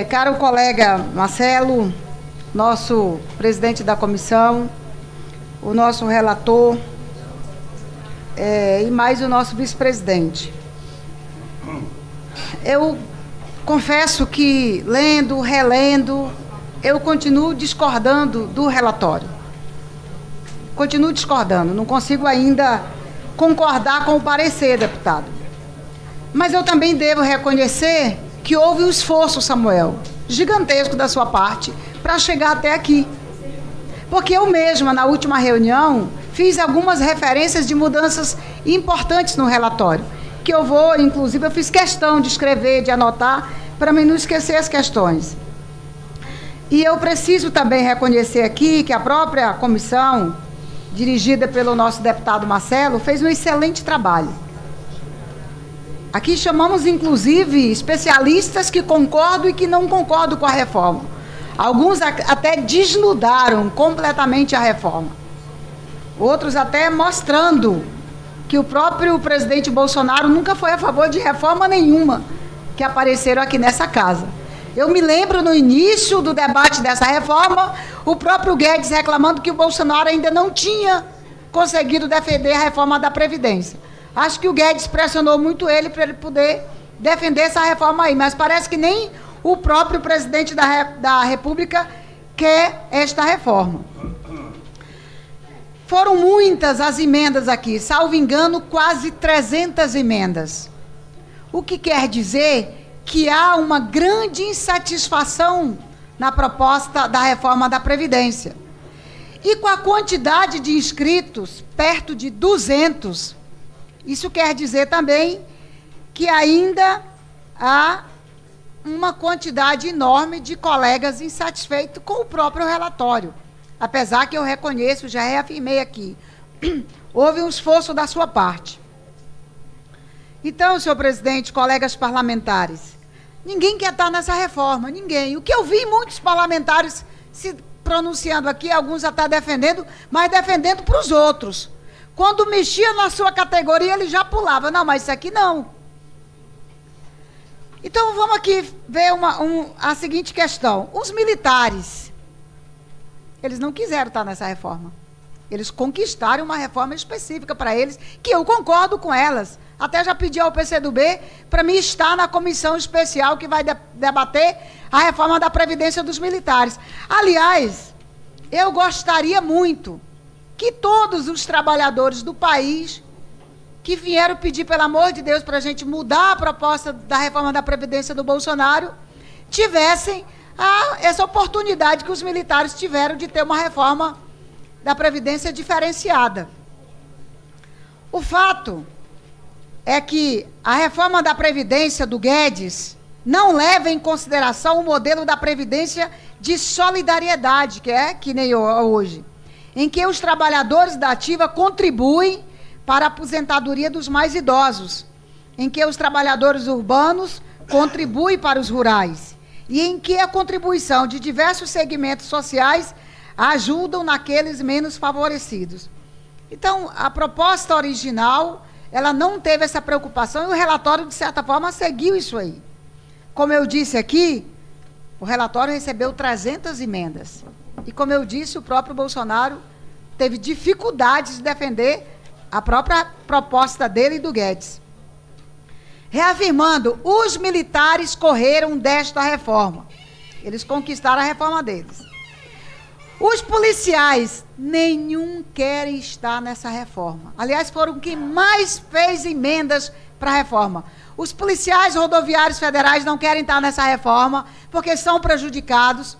Caro colega Marcelo, nosso presidente da comissão, o nosso relator e mais o nosso vice-presidente. Eu confesso que, lendo, relendo, eu continuo discordando do relatório. Continuo discordando, não consigo ainda concordar com o parecer, deputado. Mas eu também devo reconhecer que houve um esforço, Samuel, gigantesco da sua parte, para chegar até aqui. Porque eu mesma, na última reunião, fiz algumas referências de mudanças importantes no relatório, que eu vou, inclusive, eu fiz questão de escrever, de anotar, para mim não esquecer as questões. E eu preciso também reconhecer aqui que a própria comissão, dirigida pelo nosso deputado Marcelo, fez um excelente trabalho. Aqui chamamos, inclusive, especialistas que concordam e que não concordam com a reforma. Alguns até desnudaram completamente a reforma. Outros até mostrando que o próprio presidente Bolsonaro nunca foi a favor de reforma nenhuma que apareceram aqui nessa casa. Eu me lembro no início do debate dessa reforma, o próprio Guedes reclamando que o Bolsonaro ainda não tinha conseguido defender a reforma da Previdência. Acho que o Guedes pressionou muito ele para ele poder defender essa reforma aí, mas parece que nem o próprio presidente da República quer esta reforma. Foram muitas as emendas aqui, salvo engano, quase 300 emendas. O que quer dizer que há uma grande insatisfação na proposta da reforma da Previdência. E com a quantidade de inscritos, perto de 200, isso quer dizer também que ainda há uma quantidade enorme de colegas insatisfeitos com o próprio relatório. Apesar que eu reconheço, já reafirmei aqui, houve um esforço da sua parte. Então, senhor presidente, colegas parlamentares, ninguém quer estar nessa reforma, ninguém. O que eu vi muitos parlamentares se pronunciando aqui, alguns até defendendo, mas defendendo para os outros. Quando mexia na sua categoria, ele já pulava. Não, mas isso aqui não. Então, vamos aqui ver a seguinte questão. Os militares, eles não quiseram estar nessa reforma. Eles conquistaram uma reforma específica para eles, que eu concordo com elas. Até já pedi ao PCdoB para mim estar na comissão especial que vai debater a reforma da Previdência dos militares. Aliás, eu gostaria muito que todos os trabalhadores do país que vieram pedir, pelo amor de Deus, para a gente mudar a proposta da reforma da Previdência do Bolsonaro, tivessem essa oportunidade que os militares tiveram de ter uma reforma da Previdência diferenciada. O fato é que a reforma da Previdência do Guedes não leva em consideração o modelo da Previdência de solidariedade, que nem hoje, em que os trabalhadores da ativa contribuem para a aposentadoria dos mais idosos, em que os trabalhadores urbanos contribuem para os rurais, e em que a contribuição de diversos segmentos sociais ajudam naqueles menos favorecidos. Então, a proposta original, ela não teve essa preocupação, e o relatório, de certa forma, seguiu isso aí. Como eu disse aqui, o relatório recebeu 300 emendas. E, como eu disse, o próprio Bolsonaro teve dificuldades de defender a própria proposta dele e do Guedes. Reafirmando, os militares correram desta reforma. Eles conquistaram a reforma deles. Os policiais, nenhum querem estar nessa reforma. Aliás, foram quem mais fez emendas para a reforma. Os policiais rodoviários federais não querem estar nessa reforma porque são prejudicados.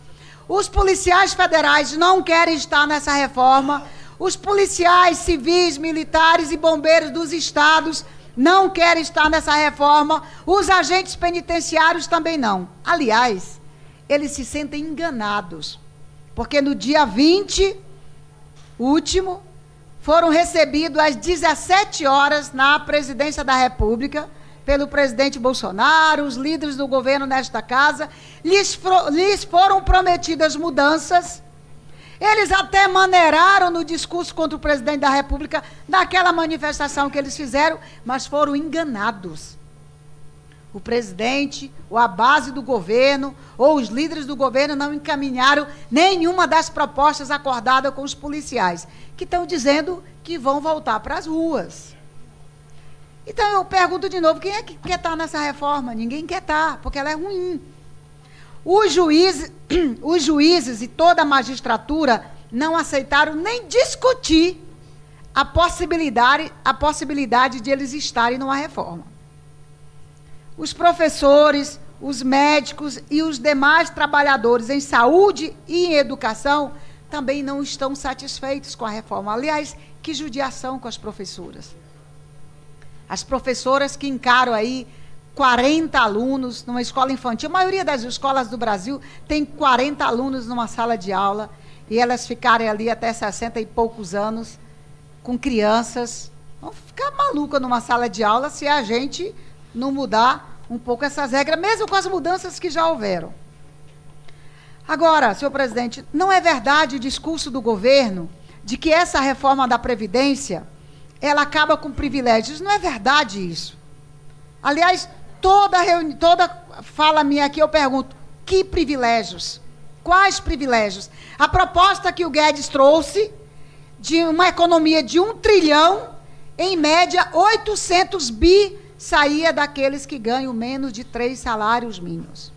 Os policiais federais não querem estar nessa reforma. Os policiais civis, militares e bombeiros dos estados não querem estar nessa reforma. Os agentes penitenciários também não. Aliás, eles se sentem enganados, porque no dia 20, último, foram recebidos às 17 horas na presidência da República, pelo presidente Bolsonaro, os líderes do governo nesta casa, lhes foram prometidas mudanças. Eles até maneiraram no discurso contra o presidente da República, naquela manifestação que eles fizeram, mas foram enganados. O presidente, ou a base do governo, ou os líderes do governo não encaminharam nenhuma das propostas acordadas com os policiais, que estão dizendo que vão voltar para as ruas. Então eu pergunto de novo, quem é que quer estar nessa reforma? Ninguém quer estar, porque ela é ruim. Os juízes e toda a magistratura não aceitaram nem discutir a possibilidade de eles estarem numa reforma. Os professores, os médicos e os demais trabalhadores em saúde e em educação também não estão satisfeitos com a reforma. Aliás, que judiação com as professoras. As professoras que encaram aí 40 alunos numa escola infantil, a maioria das escolas do Brasil tem 40 alunos numa sala de aula, e elas ficarem ali até 60 e poucos anos com crianças. Vão ficar malucas numa sala de aula se a gente não mudar um pouco essas regras, mesmo com as mudanças que já houveram. Agora, senhor presidente, não é verdade o discurso do governo de que essa reforma da Previdência, ela acaba com privilégios. Não é verdade isso. Aliás, toda fala minha aqui eu pergunto, que privilégios? Quais privilégios? A proposta que o Guedes trouxe de uma economia de 1 trilhão, em média, 800 bi saía daqueles que ganham menos de 3 salários mínimos.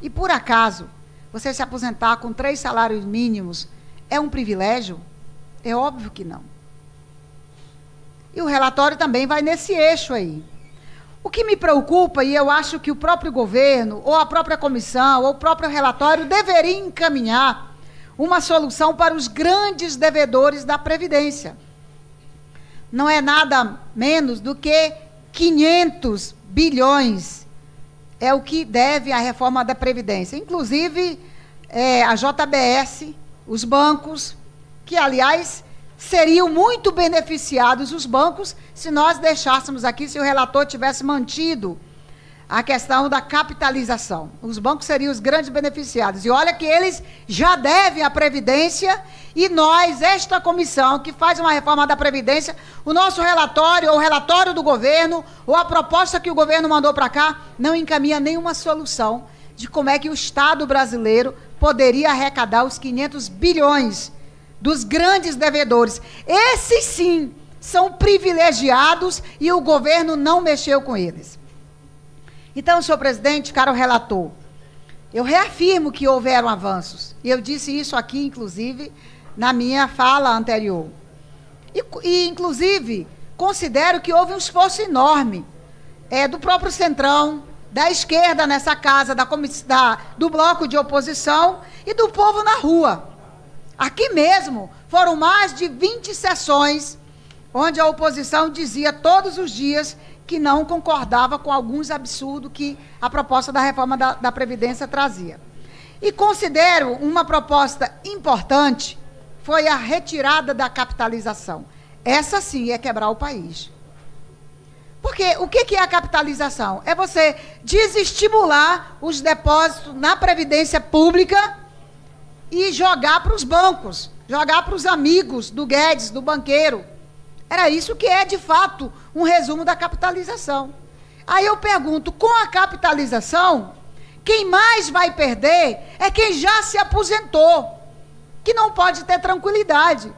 E, por acaso, você se aposentar com 3 salários mínimos é um privilégio? É óbvio que não. E o relatório também vai nesse eixo aí. O que me preocupa, e eu acho que o próprio governo, ou a própria comissão, ou o próprio relatório deveria encaminhar uma solução para os grandes devedores da Previdência. Não é nada menos do que 500 bilhões é o que deve a reforma da Previdência. Inclusive, a JBS, os bancos, que, aliás, seriam muito beneficiados, os bancos, se nós deixássemos aqui, se o relator tivesse mantido a questão da capitalização. Os bancos seriam os grandes beneficiados. E olha que eles já devem a Previdência, e nós, esta comissão que faz uma reforma da Previdência, o nosso relatório, ou o relatório do governo, ou a proposta que o governo mandou para cá, não encaminha nenhuma solução de como é que o Estado brasileiro poderia arrecadar os 500 bilhões dos grandes devedores. Esses, sim, são privilegiados e o governo não mexeu com eles. Então, senhor presidente, caro relator, eu reafirmo que houveram avanços. E eu disse isso aqui, inclusive, na minha fala anterior. E inclusive, considero que houve um esforço enorme do próprio Centrão, da esquerda nessa casa, do bloco de oposição e do povo na rua. Aqui mesmo, foram mais de 20 sessões, onde a oposição dizia todos os dias que não concordava com alguns absurdos que a proposta da reforma da Previdência trazia. E considero uma proposta importante, foi a retirada da capitalização. Essa sim é quebrar o país. Porque o que é a capitalização? É você desestimular os depósitos na Previdência Pública e jogar para os bancos, jogar para os amigos do Guedes, do banqueiro. Era isso que é, de fato, um resumo da capitalização. Aí eu pergunto, com a capitalização, quem mais vai perder é quem já se aposentou, que não pode ter tranquilidade.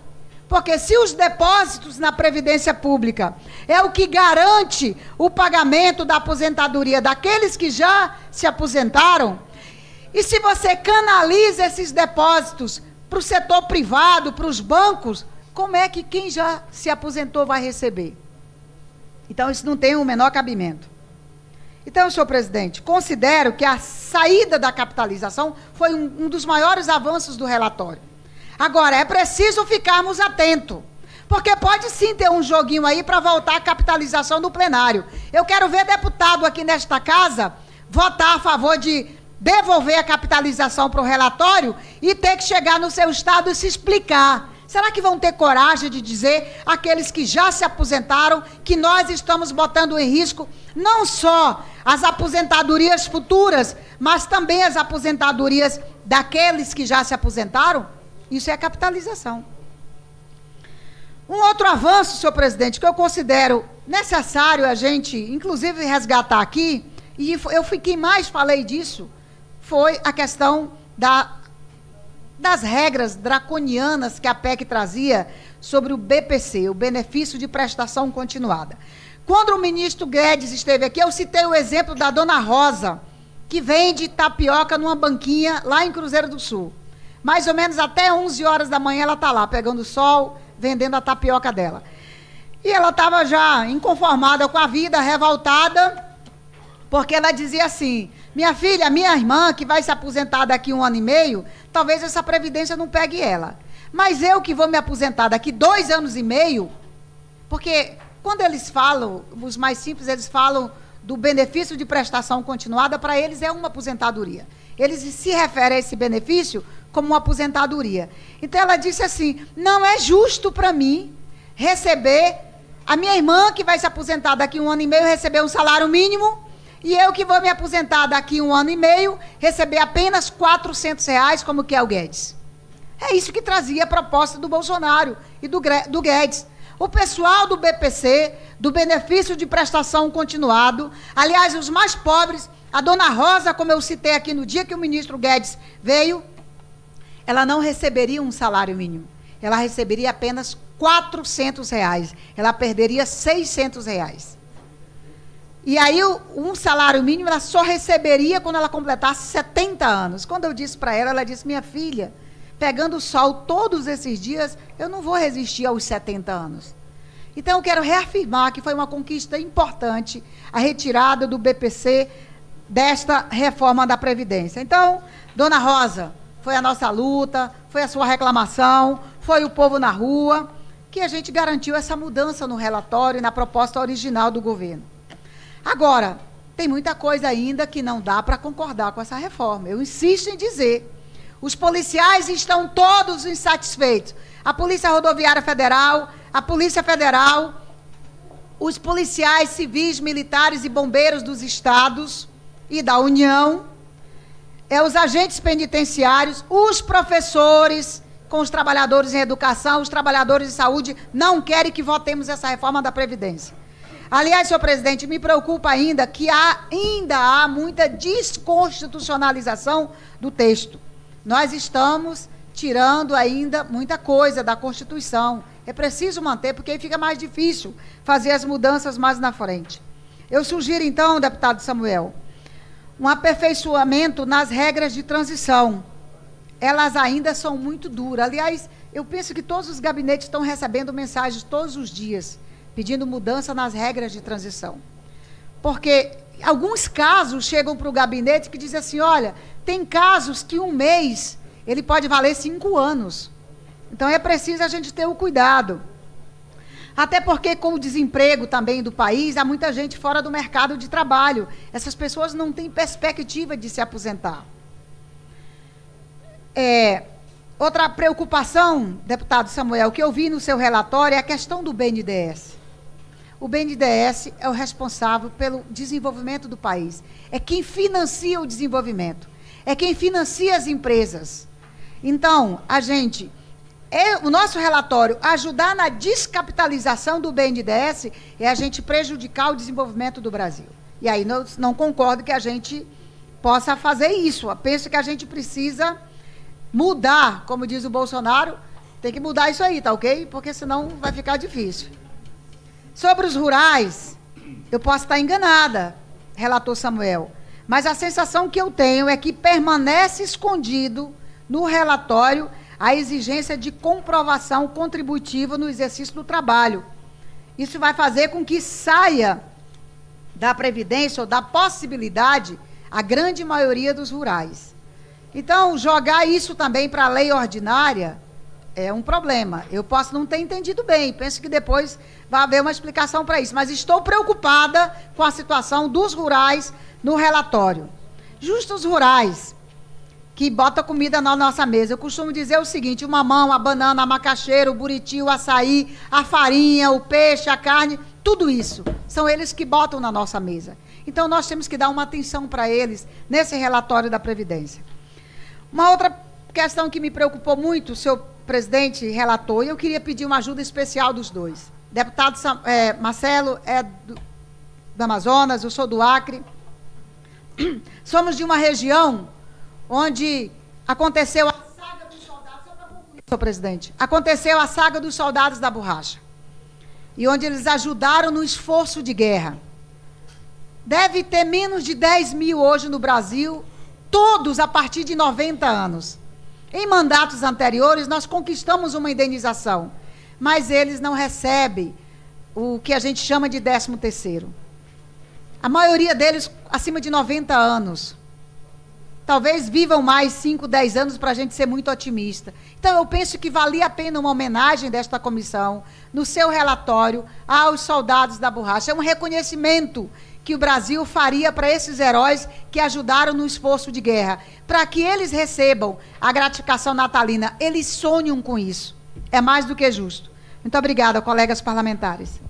Porque se os depósitos na Previdência Pública é o que garante o pagamento da aposentadoria daqueles que já se aposentaram, e se você canaliza esses depósitos para o setor privado, para os bancos, como é que quem já se aposentou vai receber? Então, isso não tem o menor cabimento. Então, senhor presidente, considero que a saída da capitalização foi um dos maiores avanços do relatório. Agora, é preciso ficarmos atentos, porque pode sim ter um joguinho aí para voltar a capitalização do plenário. Eu quero ver deputado aqui nesta casa votar a favor de devolver a capitalização para o relatório e ter que chegar no seu estado e se explicar. Será que vão ter coragem de dizer àqueles que já se aposentaram que nós estamos botando em risco não só as aposentadorias futuras, mas também as aposentadorias daqueles que já se aposentaram? Isso é capitalização. Um outro avanço, senhor presidente, que eu considero necessário a gente, inclusive, resgatar aqui, E eu fui quem mais falei disso, foi a questão das regras draconianas que a PEC trazia sobre o BPC, o benefício de prestação continuada. Quando o ministro Guedes esteve aqui, eu citei o exemplo da dona Rosa, que vende tapioca numa banquinha lá em Cruzeiro do Sul. Mais ou menos até 11 horas da manhã ela está lá, pegando sol, vendendo a tapioca dela. E ela estava já inconformada com a vida, revoltada, porque ela dizia assim: minha filha, minha irmã, que vai se aposentar daqui 1 ano e meio, talvez essa previdência não pegue ela. Mas eu que vou me aposentar daqui 2 anos e meio, porque quando eles falam, os mais simples, eles falam do benefício de prestação continuada, para eles é uma aposentadoria. Eles se referem a esse benefício como uma aposentadoria. Então ela disse assim: não é justo para mim receber, a minha irmã que vai se aposentar daqui 1 ano e meio receber um salário mínimo, e eu que vou me aposentar daqui 1 ano e meio receber apenas R$400, como que é o Guedes. É isso que trazia a proposta do Bolsonaro e do Guedes. O pessoal do BPC, do benefício de prestação continuado, aliás, os mais pobres, a dona Rosa, como eu citei aqui no dia que o ministro Guedes veio, ela não receberia um salário mínimo. Ela receberia apenas R$400. Ela perderia R$600. E aí, um salário mínimo, ela só receberia quando ela completasse 70 anos. Quando eu disse para ela, ela disse: minha filha, pegando sol todos esses dias, eu não vou resistir aos 70 anos. Então, eu quero reafirmar que foi uma conquista importante a retirada do BPC desta reforma da Previdência. Então, dona Rosa, foi a nossa luta, foi a sua reclamação, foi o povo na rua, que a gente garantiu essa mudança no relatório e na proposta original do governo. Agora, tem muita coisa ainda que não dá para concordar com essa reforma. Eu insisto em dizer, os policiais estão todos insatisfeitos. A Polícia Rodoviária Federal, a Polícia Federal, os policiais civis, militares e bombeiros dos estados e da União, os agentes penitenciários, os professores, com os trabalhadores em educação, os trabalhadores de saúde, não querem que votemos essa reforma da Previdência. Aliás, senhor presidente, me preocupa ainda que ainda há muita desconstitucionalização do texto. Nós estamos tirando ainda muita coisa da Constituição. É preciso manter, porque aí fica mais difícil fazer as mudanças mais na frente. Eu sugiro, então, deputado Samuel, um aperfeiçoamento nas regras de transição. Elas ainda são muito duras. Aliás, eu penso que todos os gabinetes estão recebendo mensagens todos os dias, pedindo mudança nas regras de transição. Porque alguns casos chegam para o gabinete que dizem assim: olha, tem casos que 1 mês ele pode valer 5 anos. Então é preciso a gente ter o cuidado. Até porque, com o desemprego também do país, há muita gente fora do mercado de trabalho. Essas pessoas não têm perspectiva de se aposentar. Outra preocupação, deputado Samuel, que eu vi no seu relatório é a questão do BNDES. O BNDES é o responsável pelo desenvolvimento do país. É quem financia o desenvolvimento. É quem financia as empresas. Então, o nosso relatório ajudar na descapitalização do BNDES é a gente prejudicar o desenvolvimento do Brasil. E aí não concordo que a gente possa fazer isso. Eu penso que a gente precisa mudar, como diz o Bolsonaro, tem que mudar isso aí, tá ok? Porque senão vai ficar difícil. Sobre os rurais, eu posso estar enganada, relator Samuel, mas a sensação que eu tenho é que permanece escondido no relatório a exigência de comprovação contributiva no exercício do trabalho. Isso vai fazer com que saia da Previdência ou da possibilidade a grande maioria dos rurais. Então, jogar isso também para a lei ordinária é um problema. Eu posso não ter entendido bem, penso que depois vai haver uma explicação para isso, mas estou preocupada com a situação dos rurais no relatório. Justos rurais, que bota comida na nossa mesa. Eu costumo dizer o seguinte: o mamão, a banana, a macaxeira, o buriti, o açaí, a farinha, o peixe, a carne, tudo isso são eles que botam na nossa mesa. Então, nós temos que dar uma atenção para eles nesse relatório da Previdência. Uma outra questão que me preocupou muito, senhor presidente relator, e eu queria pedir uma ajuda especial dos dois. Deputado Marcelo é do Amazonas, eu sou do Acre. somos de uma região onde aconteceu a saga dos soldados, só para concluir, senhor presidente, aconteceu a saga dos soldados da borracha, e onde eles ajudaram no esforço de guerra. Deve ter menos de 10 mil hoje no Brasil, todos a partir de 90 anos. Em mandatos anteriores, nós conquistamos uma indenização, mas eles não recebem o que a gente chama de 13º. A maioria deles acima de 90 anos. Talvez vivam mais 5, 10 anos para a gente ser muito otimista. Então, eu penso que valia a pena uma homenagem desta comissão, no seu relatório, aos soldados da borracha. É um reconhecimento que o Brasil faria para esses heróis que ajudaram no esforço de guerra, para que eles recebam a gratificação natalina. Eles sonham com isso. É mais do que justo. Muito obrigada, colegas parlamentares.